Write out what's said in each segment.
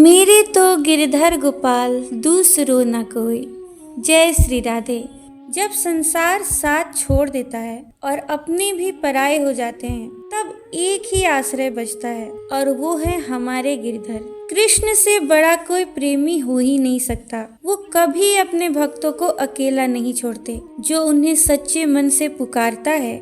मेरे तो गिरधर गोपाल दूसरो न कोई। जय श्री राधे। जब संसार साथ छोड़ देता है और अपने भी पराये हो जाते हैं, तब एक ही आश्रय बचता है और वो है हमारे गिरधर। कृष्ण से बड़ा कोई प्रेमी हो ही नहीं सकता। वो कभी अपने भक्तों को अकेला नहीं छोड़ते। जो उन्हें सच्चे मन से पुकारता है,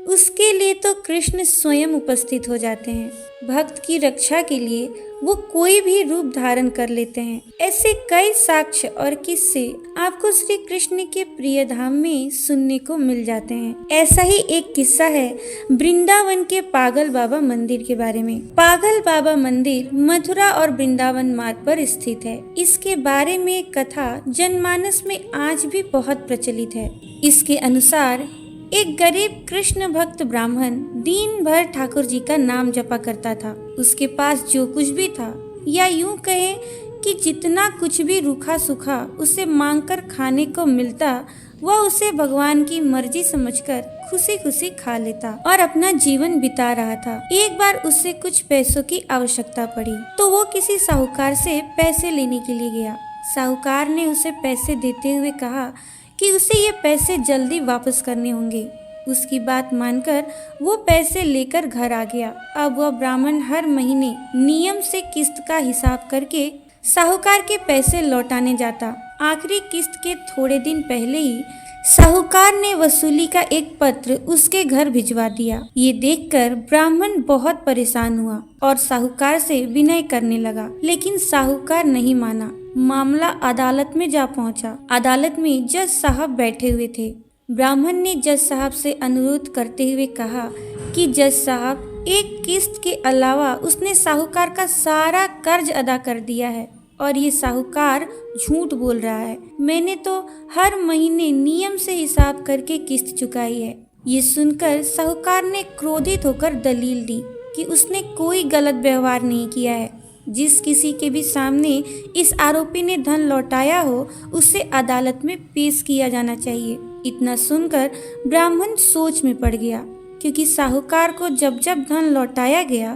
उसके लिए तो कृष्ण स्वयं उपस्थित हो जाते हैं। भक्त की रक्षा के लिए वो कोई भी रूप धारण कर लेते हैं। ऐसे कई साक्ष्य और किस्से आपको श्री कृष्ण के प्रिय धाम में सुनने को मिल जाते हैं। ऐसा ही एक किस्सा है वृंदावन के पागल बाबा मंदिर के बारे में। पागल बाबा मंदिर मथुरा और वृंदावन मार्ग पर स्थित है। इसके बारे में एक कथा जनमानस में आज भी बहुत प्रचलित है। इसके अनुसार एक गरीब कृष्ण भक्त ब्राह्मण दिन भर ठाकुर जी का नाम जपा करता था। उसके पास जो कुछ भी था, या यूं कहें कि जितना कुछ भी रूखा सूखा उसे मांगकर खाने को मिलता, वह उसे भगवान की मर्जी समझकर खुशी खुशी खा लेता और अपना जीवन बिता रहा था। एक बार उसे कुछ पैसों की आवश्यकता पड़ी, तो वो किसी साहूकार से पैसे लेने के लिए गया। साहूकार ने उसे पैसे देते हुए कहा कि उसे ये पैसे जल्दी वापस करने होंगे। उसकी बात मानकर वो पैसे लेकर घर आ गया। अब वह ब्राह्मण हर महीने नियम से किस्त का हिसाब करके साहूकार के पैसे लौटाने जाता। आखिरी किस्त के थोड़े दिन पहले ही साहूकार ने वसूली का एक पत्र उसके घर भिजवा दिया। ये देखकर ब्राह्मण बहुत परेशान हुआ और साहूकार से विनय करने लगा, लेकिन साहूकार नहीं माना। मामला अदालत में जा पहुंचा। अदालत में जज साहब बैठे हुए थे। ब्राह्मण ने जज साहब से अनुरोध करते हुए कहा कि जज साहब, एक किस्त के अलावा उसने साहूकार का सारा कर्ज अदा कर दिया है और ये साहूकार झूठ बोल रहा है। मैंने तो हर महीने नियम से हिसाब करके किस्त चुकाई है। ये सुनकर साहूकार ने क्रोधित होकर दलील दी कि उसने कोई गलत व्यवहार नहीं किया है। जिस किसी के भी सामने इस आरोपी ने धन लौटाया हो, उसे अदालत में पेश किया जाना चाहिए। इतना सुनकर ब्राह्मण सोच में पड़ गया, क्योंकि साहूकार को जब जब धन लौटाया गया,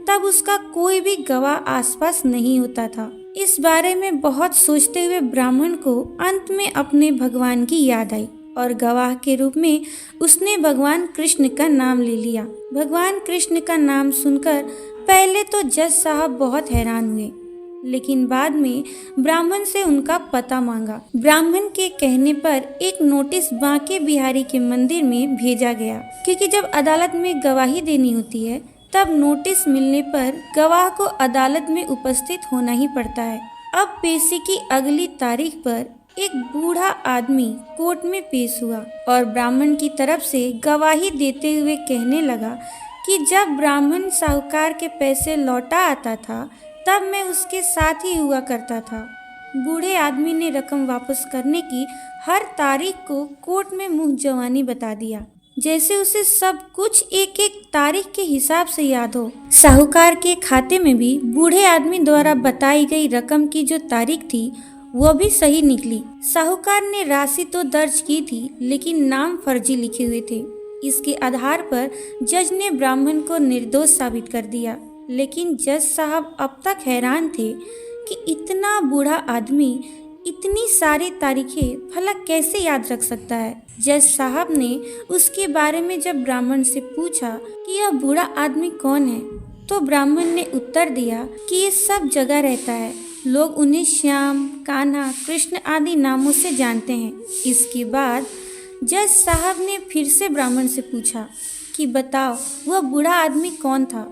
तब उसका कोई भी गवाह आसपास नहीं होता था। इस बारे में बहुत सोचते हुए ब्राह्मण को अंत में अपने भगवान की याद आई और गवाह के रूप में उसने भगवान कृष्ण का नाम ले लिया। भगवान कृष्ण का नाम सुनकर पहले तो जज साहब बहुत हैरान हुए, लेकिन बाद में ब्राह्मण से उनका पता मांगा। ब्राह्मण के कहने पर एक नोटिस बांके बिहारी के मंदिर में भेजा गया, क्योंकि जब अदालत में गवाही देनी होती है, तब नोटिस मिलने पर गवाह को अदालत में उपस्थित होना ही पड़ता है। अब पेशी की अगली तारीख पर एक बूढ़ा आदमी कोर्ट में पेश हुआ और ब्राह्मण की तरफ से गवाही देते हुए कहने लगा कि जब ब्राह्मण साहूकार के पैसे लौटा आता था, तब मैं उसके साथ ही हुआ करता था। बूढ़े आदमी ने रकम वापस करने की हर तारीख को कोर्ट में मुंह जवानी बता दिया, जैसे उसे सब कुछ एक एक तारीख के हिसाब से याद हो। साहूकार के खाते में भी बूढ़े आदमी द्वारा बताई गई रकम की जो तारीख थी, वह भी सही निकली। साहूकार ने राशि तो दर्ज की थी, लेकिन नाम फर्जी लिखे हुए थे। इसके आधार पर जज ने ब्राह्मण को निर्दोष साबित कर दिया। लेकिन जज साहब अब तक हैरान थे कि इतना बूढ़ा आदमी इतनी सारी तारीखें भला कैसे याद रख सकता है। जज साहब ने उसके बारे में जब ब्राह्मण से पूछा कि यह बूढ़ा आदमी कौन है, तो ब्राह्मण ने उत्तर दिया कि ये सब जगह रहता है। लोग उन्हें श्याम, कान्हा, कृष्ण आदि नामों से जानते हैं। इसके बाद जज साहब ने फिर से ब्राह्मण से पूछा कि बताओ, वह बूढ़ा आदमी कौन था।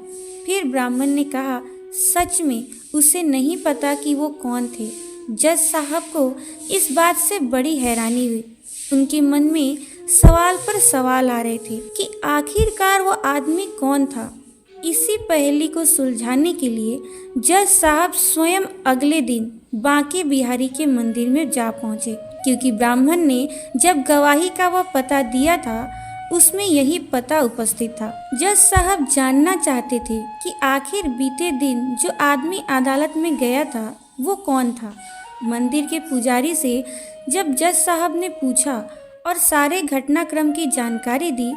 फिर ब्राह्मण ने कहा, सच में उसे नहीं पता कि वो कौन थे। जज साहब को इस बात से बड़ी हैरानी हुई। उनके मन में सवाल पर सवाल आ रहे थे कि आखिरकार वो आदमी कौन था। इसी पहेली को सुलझाने के लिए जज साहब स्वयं अगले दिन बांके बिहारी के मंदिर में जा पहुंचे, क्योंकि ब्राह्मण ने जब गवाही का वह पता दिया था, उसमें यही पता उपस्थित था। जज साहब जानना चाहते थे कि आखिर बीते दिन जो आदमी अदालत में गया था, वो कौन था। मंदिर के पुजारी से जब जज साहब ने पूछा और सारे घटनाक्रम की जानकारी दी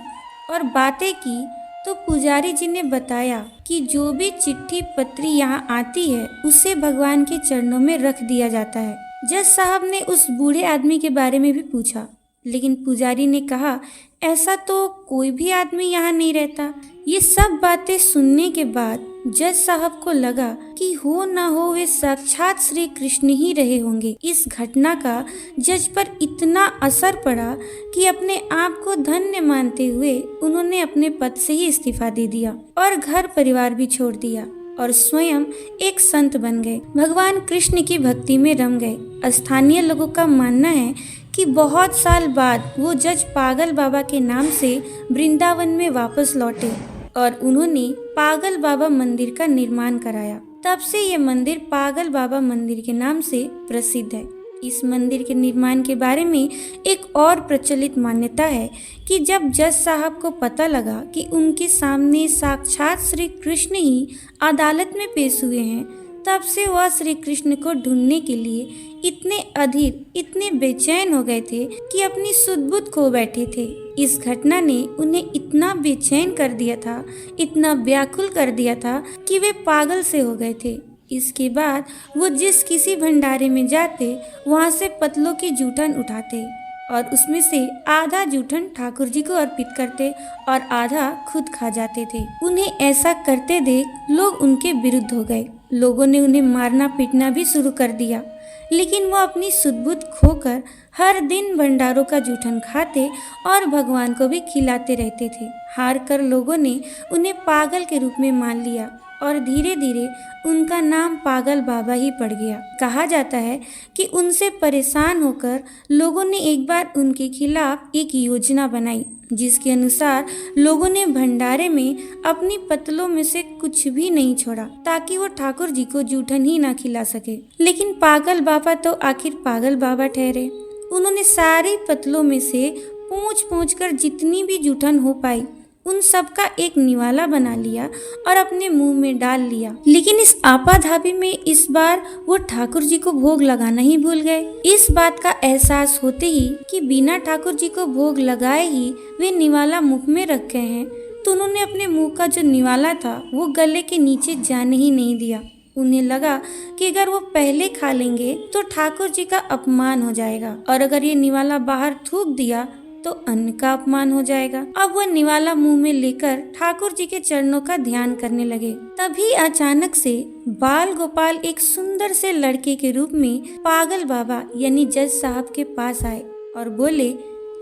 और बातें की, तो पुजारी जी ने बताया कि जो भी चिट्ठी पत्री यहाँ आती है उसे भगवान के चरणों में रख दिया जाता है। जज साहब ने उस बूढ़े आदमी के बारे में भी पूछा, लेकिन पुजारी ने कहा ऐसा तो कोई भी आदमी यहाँ नहीं रहता। ये सब बातें सुनने के बाद जज साहब को लगा कि हो ना हो वे साक्षात श्री कृष्ण ही रहे होंगे। इस घटना का जज पर इतना असर पड़ा कि अपने आप को धन्य मानते हुए उन्होंने अपने पद से ही इस्तीफा दे दिया और घर परिवार भी छोड़ दिया और स्वयं एक संत बन गए। भगवान कृष्ण की भक्ति में रम गए। स्थानीय लोगों का मानना है कि बहुत साल बाद वो जज पागल बाबा के नाम से वृंदावन में वापस लौटे और उन्होंने पागल बाबा मंदिर का निर्माण कराया। तब से ये मंदिर पागल बाबा मंदिर के नाम से प्रसिद्ध है। इस मंदिर के निर्माण के बारे में एक और प्रचलित मान्यता है कि जब जज साहब को पता लगा कि उनके सामने साक्षात श्री कृष्ण ही अदालत में पेश हुए हैं, तब से वह श्री कृष्ण को ढूंढने के लिए इतने अधीर, इतने बेचैन हो गए थे कि अपनी सुध-बुध खो बैठे थे। इस घटना ने उन्हें इतना बेचैन कर दिया था, इतना व्याकुल कर दिया था कि वे पागल से हो गए थे। इसके बाद वो जिस किसी भंडारे में जाते वहाँ से पतलों की जूठन उठाते और उसमें से आधा जूठन ठाकुर जी को अर्पित करते और आधा खुद खा जाते थे। उन्हें ऐसा करते देख लोग उनके विरुद्ध हो गए। लोगों ने उन्हें मारना पीटना भी शुरू कर दिया, लेकिन वो अपनी सुध-बुध खोकर हर दिन भंडारों का जूठन खाते और भगवान को भी खिलाते रहते थे। हार कर लोगों ने उन्हें पागल के रूप में मान लिया और धीरे धीरे उनका नाम पागल बाबा ही पड़ गया। कहा जाता है कि उनसे परेशान होकर लोगों ने एक बार उनके खिलाफ एक योजना बनाई, जिसके अनुसार लोगों ने भंडारे में अपनी पतलों में से कुछ भी नहीं छोड़ा ताकि वो ठाकुर जी को जूठन ही ना खिला सके। लेकिन पागल बाबा तो आखिर पागल बाबा ठहरे। उन्होंने सारी पतलों में से पूछ कर जितनी भी जूठन हो पाई उन सब का एक निवाला बना लिया और अपने मुंह में डाल लिया। लेकिन इस आपाधापी में इस बार वो ठाकुर जी को भोग लगाना ही भूल गए। इस बात का एहसास होते ही कि बिना ठाकुर जी को भोग लगाए ही वे निवाला मुख में रख गए हैं, तो उन्होंने अपने मुंह का जो निवाला था वो गले के नीचे जाने ही नहीं दिया। उन्हें लगा कि अगर वो पहले खा लेंगे तो ठाकुर जी का अपमान हो जाएगा और अगर ये निवाला बाहर थूक दिया तो अन्न का अपमान हो जाएगा। अब वह निवाला मुंह में लेकर ठाकुर जी के चरणों का ध्यान करने लगे। तभी अचानक से बाल गोपाल एक सुंदर से लड़के के रूप में पागल बाबा यानी जज साहब के पास आए और बोले,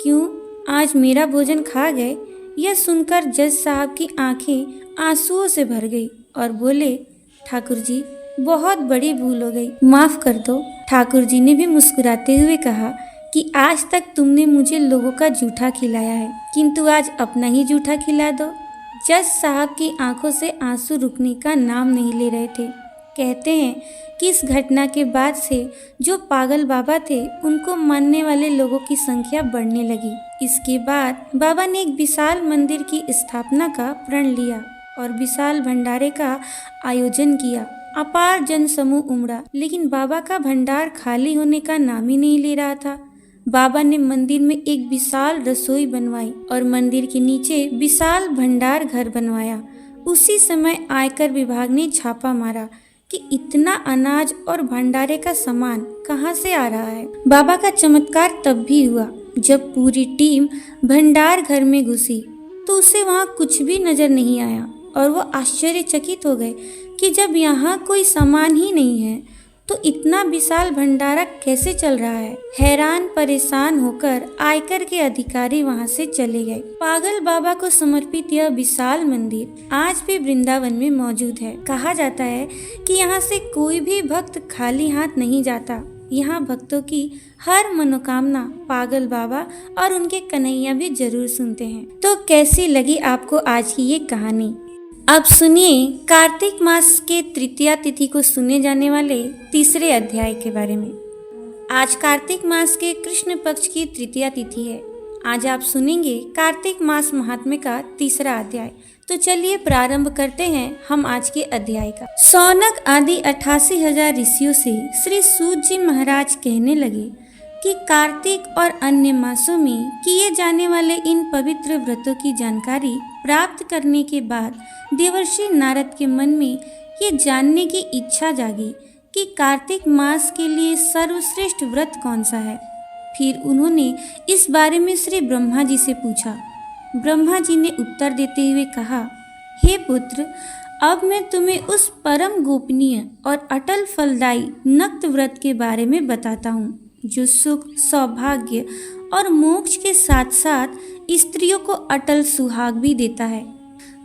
क्यों आज मेरा भोजन खा गए? यह सुनकर जज साहब की आंखें आंसुओं से भर गई और बोले, ठाकुर जी बहुत बड़ी भूल हो गई, माफ कर दो। ठाकुर जी ने भी मुस्कुराते हुए कहा कि आज तक तुमने मुझे लोगों का जूठा खिलाया है, किंतु आज अपना ही जूठा खिला दो। जज साहब की आंखों से आंसू रुकने का नाम नहीं ले रहे थे। कहते हैं कि इस घटना के बाद से जो पागल बाबा थे उनको मानने वाले लोगों की संख्या बढ़ने लगी। इसके बाद बाबा ने एक विशाल मंदिर की स्थापना का प्रण लिया और विशाल भंडारे का आयोजन किया। अपार जन समूह उमड़ा, लेकिन बाबा का भंडार खाली होने का नाम ही नहीं ले रहा था। बाबा ने मंदिर में एक विशाल रसोई बनवाई और मंदिर के नीचे विशाल भंडार घर बनवाया। उसी समय आयकर विभाग ने छापा मारा कि इतना अनाज और भंडारे का सामान कहाँ से आ रहा है। बाबा का चमत्कार तब भी हुआ जब पूरी टीम भंडार घर में घुसी तो उसे वहाँ कुछ भी नजर नहीं आया और वो आश्चर्यचकित हो गए कि जब यहाँ कोई सामान ही नहीं है तो इतना विशाल भंडारा कैसे चल रहा है। हैरान परेशान होकर आयकर के अधिकारी वहां से चले गए। पागल बाबा को समर्पित यह विशाल मंदिर आज भी वृंदावन में मौजूद है। कहा जाता है कि यहाँ से कोई भी भक्त खाली हाथ नहीं जाता। यहाँ भक्तों की हर मनोकामना पागल बाबा और उनके कन्हैया भी जरूर सुनते हैं। तो कैसी लगी आपको आज की ये कहानी? अब सुनिए कार्तिक मास के तृतीया तिथि को सुने जाने वाले तीसरे अध्याय के बारे में। आज कार्तिक मास के कृष्ण पक्ष की तृतीया तिथि है। आज आप सुनेंगे कार्तिक मास महात्म्य का तीसरा अध्याय। तो चलिए प्रारंभ करते हैं हम आज के अध्याय का। सौनक आदि 88,000 ऋषियों से श्री सूत जी महाराज कहने लगे कि कार्तिक और अन्य मासों में किए जाने वाले इन पवित्र व्रतों की जानकारी प्राप्त करने के बाद देवर्षि नारद के मन में ये जानने की इच्छा जागी कि कार्तिक मास के लिए सर्वश्रेष्ठ व्रत कौन सा है। फिर उन्होंने इस बारे में श्री ब्रह्मा जी से पूछा। ब्रह्मा जी ने उत्तर देते हुए कहा, हे पुत्र, अब मैं तुम्हें उस परम गोपनीय और अटल फलदायी नक्त व्रत के बारे में बताता हूँ, जो सुख, सौभाग्य और मोक्ष के साथ साथ स्त्रियों को अटल सुहाग भी देता है।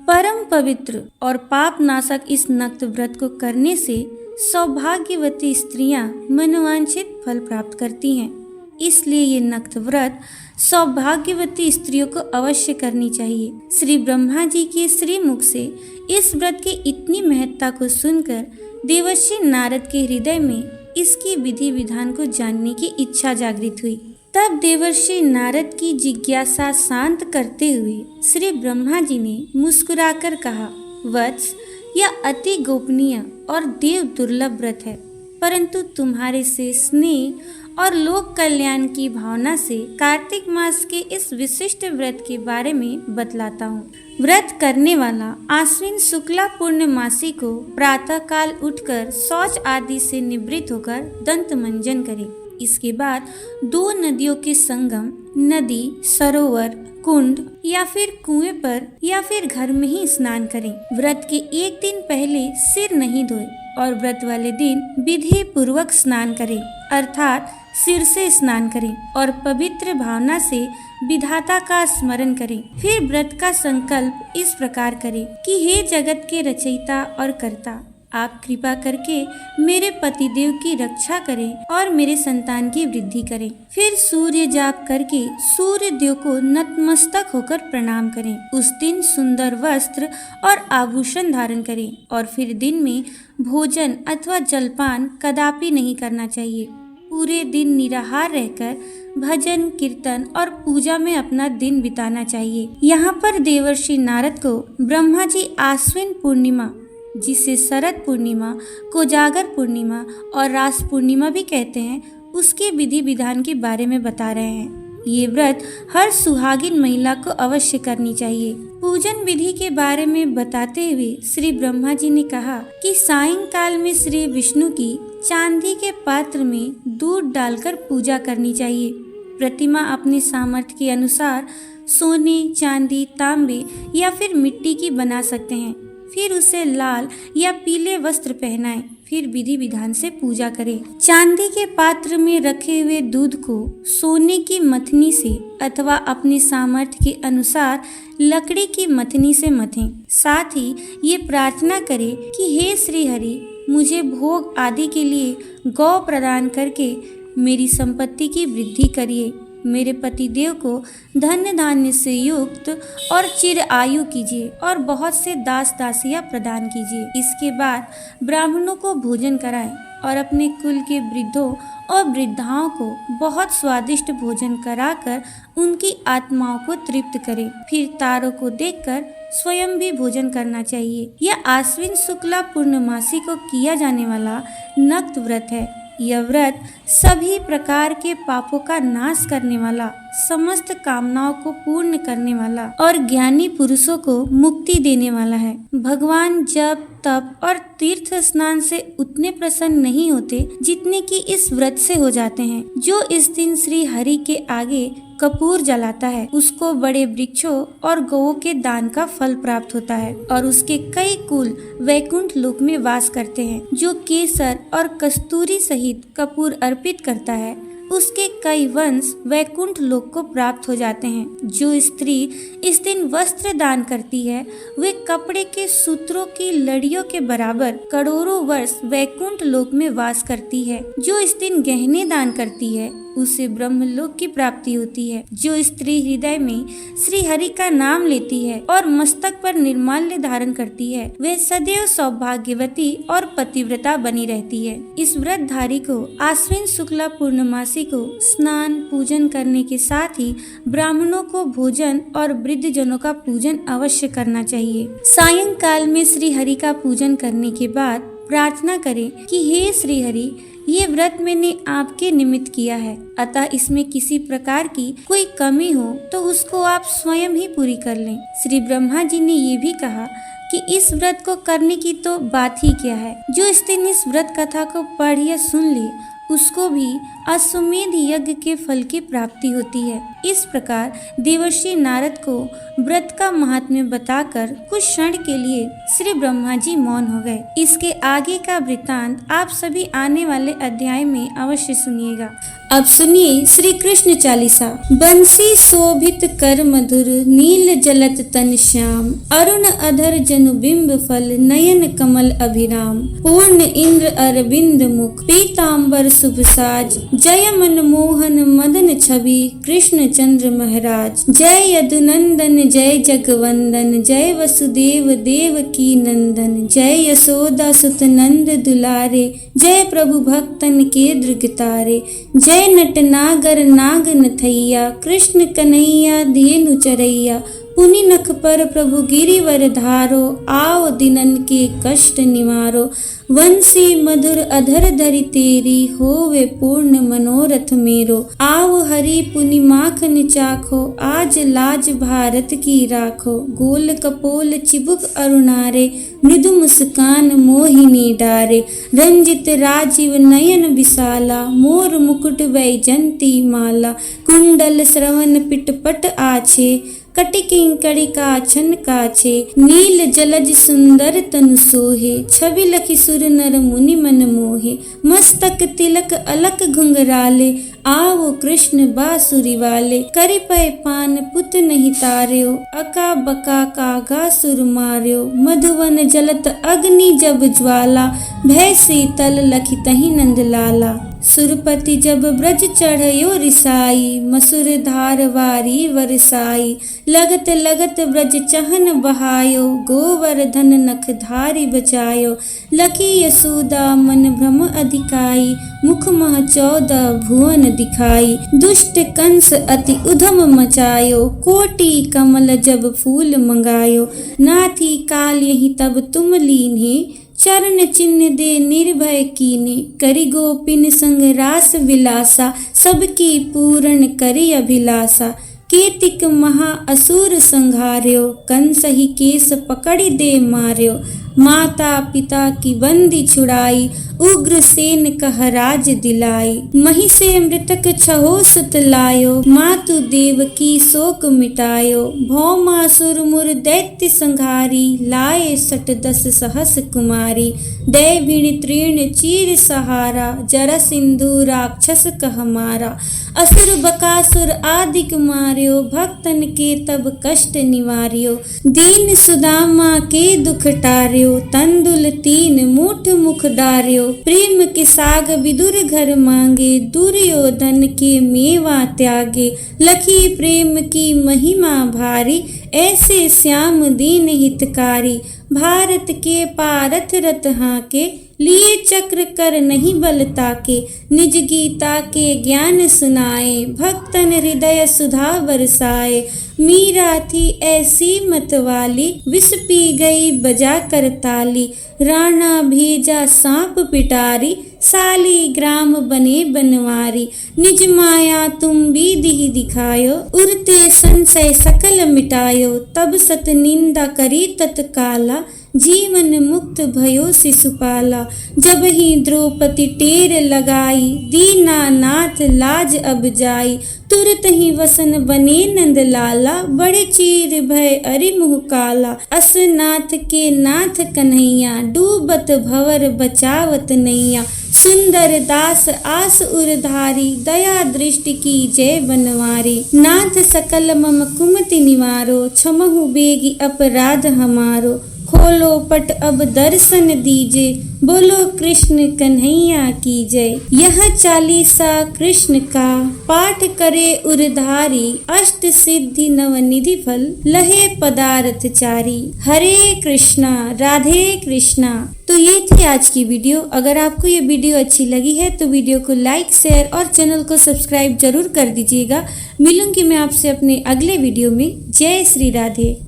परम पवित्र और पाप नाशक इस नक्त व्रत को करने से सौभाग्यवती स्त्रियां मनोवांछित फल प्राप्त करती हैं। इसलिए ये नक्त व्रत सौभाग्यवती स्त्रियों को अवश्य करनी चाहिए। श्री ब्रह्मा जी के श्री मुख से इस व्रत की इतनी महत्ता को सुनकर देवर्षि नारद के हृदय में इसकी विधि विधान को जानने की इच्छा जागृत हुई। तब देवर्षि नारद की जिज्ञासा शांत करते हुए श्री ब्रह्मा जी ने मुस्कुराकर कहा, वत्स, यह अति गोपनीय और देव दुर्लभ व्रत है, परंतु तुम्हारे से स्नेह और लोक कल्याण की भावना से कार्तिक मास के इस विशिष्ट व्रत के बारे में बतलाता हूँ। व्रत करने वाला आश्विन शुक्ला पूर्णमासी को प्रातः काल उठकर शौच आदि से निवृत्त होकर दंत मंजन करे। इसके बाद 2 नदियों के संगम, नदी, सरोवर, कुंड या फिर कुएं पर या फिर घर में ही स्नान करें। व्रत के एक दिन पहले सिर नहीं धोए और व्रत वाले दिन विधि पूर्वक स्नान करें, अर्थात सिर से स्नान करें और पवित्र भावना से विधाता का स्मरण करें। फिर व्रत का संकल्प इस प्रकार करें कि हे जगत के रचयिता और कर्ता, आप कृपा करके मेरे पतिदेव की रक्षा करें और मेरे संतान की वृद्धि करें। फिर सूर्य जाप करके सूर्य देव को नतमस्तक होकर प्रणाम करें। उस दिन सुंदर वस्त्र और आभूषण धारण करें और फिर दिन में भोजन अथवा जलपान कदापि नहीं करना चाहिए। पूरे दिन निराहार रहकर भजन, कीर्तन और पूजा में अपना दिन बिताना चाहिए। यहाँ पर देवर्षि नारद को ब्रह्मा जी आश्विन पूर्णिमा, जिसे शरद पूर्णिमा, कोजागर पूर्णिमा और रास पूर्णिमा भी कहते हैं, उसके विधि विधान के बारे में बता रहे हैं। ये व्रत हर सुहागिन महिला को अवश्य करनी चाहिए। पूजन विधि के बारे में बताते हुए श्री ब्रह्मा जी ने कहा कि सायंकाल में श्री विष्णु की चांदी के पात्र में दूध डालकर पूजा करनी चाहिए। प्रतिमा अपने सामर्थ्य के अनुसार सोने, चांदी, तांबे या फिर मिट्टी की बना सकते हैं। फिर उसे लाल या पीले वस्त्र पहनाएं। फिर विधि विधान से पूजा करें। चांदी के पात्र में रखे हुए दूध को सोने की मथनी से अथवा अपने सामर्थ्य के अनुसार लकड़ी की मथनी से मथें। साथ ही ये प्रार्थना करें कि हे श्री हरि, मुझे भोग आदि के लिए गौ प्रदान करके मेरी संपत्ति की वृद्धि करिए। मेरे पति देव को धन धान्य से युक्त और चिर आयु कीजिए और बहुत से दास दासियां प्रदान कीजिए। इसके बाद ब्राह्मणों को भोजन कराएं और अपने कुल के वृद्धों और वृद्धाओं को बहुत स्वादिष्ट भोजन कराकर उनकी आत्माओं को तृप्त करें। फिर तारों को देखकर स्वयं भी भोजन करना चाहिए। यह आश्विन शुक्ला पूर्णमासी को किया जाने वाला नक्त व्रत है। यह व्रत सभी प्रकार के पापों का नाश करने वाला, समस्त कामनाओं को पूर्ण करने वाला और ज्ञानी पुरुषों को मुक्ति देने वाला है। भगवान जप, तप और तीर्थ स्नान से उतने प्रसन्न नहीं होते जितने कि इस व्रत से हो जाते हैं। जो इस दिन श्री हरि के आगे कपूर जलाता है, उसको बड़े वृक्षों और गौओं के दान का फल प्राप्त होता है और उसके कई कुल वैकुंठ लोक में वास करते हैं। जो केसर और कस्तूरी सहित कपूर अर्पित करता है, उसके कई वंश वैकुंठ लोक को प्राप्त हो जाते हैं। जो स्त्री इस दिन वस्त्र दान करती है, वे कपड़े के सूत्रों की लड़ियों के बराबर करोड़ों वर्ष वैकुंठ लोक में वास करती है। जो इस दिन गहने दान करती है, उसे ब्रह्मलोक की प्राप्ति होती है। जो स्त्री हृदय में श्री हरि का नाम लेती है और मस्तक पर निर्माल्य धारण करती है, वह सदैव सौभाग्यवती और पतिव्रता बनी रहती है। इस व्रतधारी को आश्विन शुक्ला पूर्णमासी को स्नान पूजन करने के साथ ही ब्राह्मणों को भोजन और वृद्ध जनों का पूजन अवश्य करना चाहिए। सायंकाल में श्री हरि का पूजन करने के बाद प्रार्थना करें कि हे श्री हरि, ये व्रत मैंने आपके निमित्त किया है, अतः इसमें किसी प्रकार की कोई कमी हो तो उसको आप स्वयं ही पूरी कर लें। श्री ब्रह्मा जी ने ये भी कहा कि इस व्रत को करने की तो बात ही क्या है, जो इस दिन इस व्रत कथा को पढ़ या सुन ले उसको भी अश्वमेध यज्ञ के फल की प्राप्ति होती है। इस प्रकार देवर्षि नारद को व्रत का महात्म्य बताकर कुछ क्षण के लिए श्री ब्रह्मा जी मौन हो गए। इसके आगे का वृत्तांत आप सभी आने वाले अध्याय में अवश्य सुनिएगा। अब सुनिए श्री कृष्ण चालीसा। बंसी शोभित कर मधुर, नील जलत तन श्याम, अरुण अधर जनु बिंब फल, नयन कमल अभिराम, पूर्ण इंद्र अरविंद मुख, पीताम्बर शुभ साज, जय मनमोहन मदन छवि, कृष्ण चंद्र महाराज, जय यदुनंदन जय जगवंदन, जय वसुदेव देव की नंदन, जय यशोदा सुत नंद दुलारे, जय प्रभु भक्तन के दृगतारे, जय नट नागर नाग नथैया, कृष्ण कन्हैया धेनु चरैया, पुनि नख पर प्रभु गिरिवर धारो, आओ दिनन के कष्ट निवारो, वंशी मधुर अधर धरि तेरी, होवे पूर्ण मनोरथ मेरो, आओ हरि पुनि माखन चाखो, आज लाज भारत की राखो, गोल कपोल चिबुक अरुणारे, मृदु मुस्कान मोहिनी डारे, रंजित राजीव नयन विशाला, मोर मुकुट वैजंती माला, कुंडल श्रवण पिटपट आछे, कटिकिंकड़ी काछन काछे, नील जलज सुंदर तनु सोहे, छवि लखि सुर नर मुनि मन मोहे, मस्तक तिलक अलक घुंघराले, आओ कृष्ण बांसुरी वाले, करि पय पान पुत नहीं तार्यो, अका बका कागा सुर मार्यो, मधुवन जलत अग्नि जब ज्वाला, भय शीतल लखि तहि नंद लाला, सुरपति जब ब्रज चढ़यो रिसाई, मसुर धार वारी वरसाई, लगत लगत ब्रज चहन बहायो, गोवर्धन नख धारी बचायो, लखी यशोदा मन भ्रम अधिकाई, मुख मह 14 भुवन दिखाई, दुष्ट कंस अति उधम मचायो, कोटि कमल जब फूल मंगायो, नाथी काल यही तब तुम लीन्हे, चरण चिन्ह दे निर्भय कीने, करि गोपिन संग रास विलासा, सबकी पूर्ण करि अभिलाषा, केतिक महा असुर संघार्यो, कंस ही केस पकड़ि दे मार्यो, माता पिता की बंदी छुड़ाई, उग्र सेन कह राज दिलाई, मही से मृतक छहो सुत लायो, मातु देव की शोक मिटायो, भौमासुर मुर दैत्य संघारी, लाए 10 सहस कुमारी, दय भिण तृण चीर सहारा, जरा सिंधु राक्षस कह मारा, असुर बकासुर आदिक मार्यो, भक्तन के तब कष्ट निवार्यो, दीन सुदामा के दुख टार्यो, तंदुल 3 मुठ मुख डार्यो, प्रेम के साग विदुर घर मांगे, दुर्योधन के मेवा त्यागे, लखी प्रेम की महिमा भारी, ऐसे श्याम दीन हितकारी, भारत के पारथ रथ हाके, लिए चक्र कर नहीं बल ताके, निज गीता के ज्ञान सुनाए, भक्तन हृदय सुधा बरसाए, मीरा थी ऐसी मतवाली, विष पी गई बजा कर ताली, राणा भेजा सांप पिटारी, साली ग्राम बने बनवारी, निज माया तुम विधि दिखायो, उरते संशय सकल मिटायो, तब सत निंदा करी तत्काला, जीवन मुक्त भयो शिशुपाला, जब ही द्रौपदी टेर लगाई, दीनानाथ लाज अब जाई, तुरत ही वसन बने नंद लाला, बड़े चीर भय अरि मुह काला, असनाथ के नाथ कन्हैया, डूबत भवर बचावत नैया, सुंदर दास आस उरधारी, दया दृष्टि की जय बनवारी, नाथ सकल मम कुमति निवारो, क्षमहु बेगी अपराध हमारो, खोलो पट अब दर्शन दीजे, बोलो कृष्ण कन्हैया की जय। यह चालीसा कृष्ण का पाठ करे उरधारी, अष्ट सिद्धि नवनिधि फल लहे पदार्थ चारी। हरे कृष्णा राधे कृष्णा। तो ये थी आज की वीडियो। अगर आपको ये वीडियो अच्छी लगी है तो वीडियो को लाइक शेयर और चैनल को सब्सक्राइब जरूर कर दीजिएगा। मिलूंगी मैं आपसे अपने अगले वीडियो में। जय श्री राधे।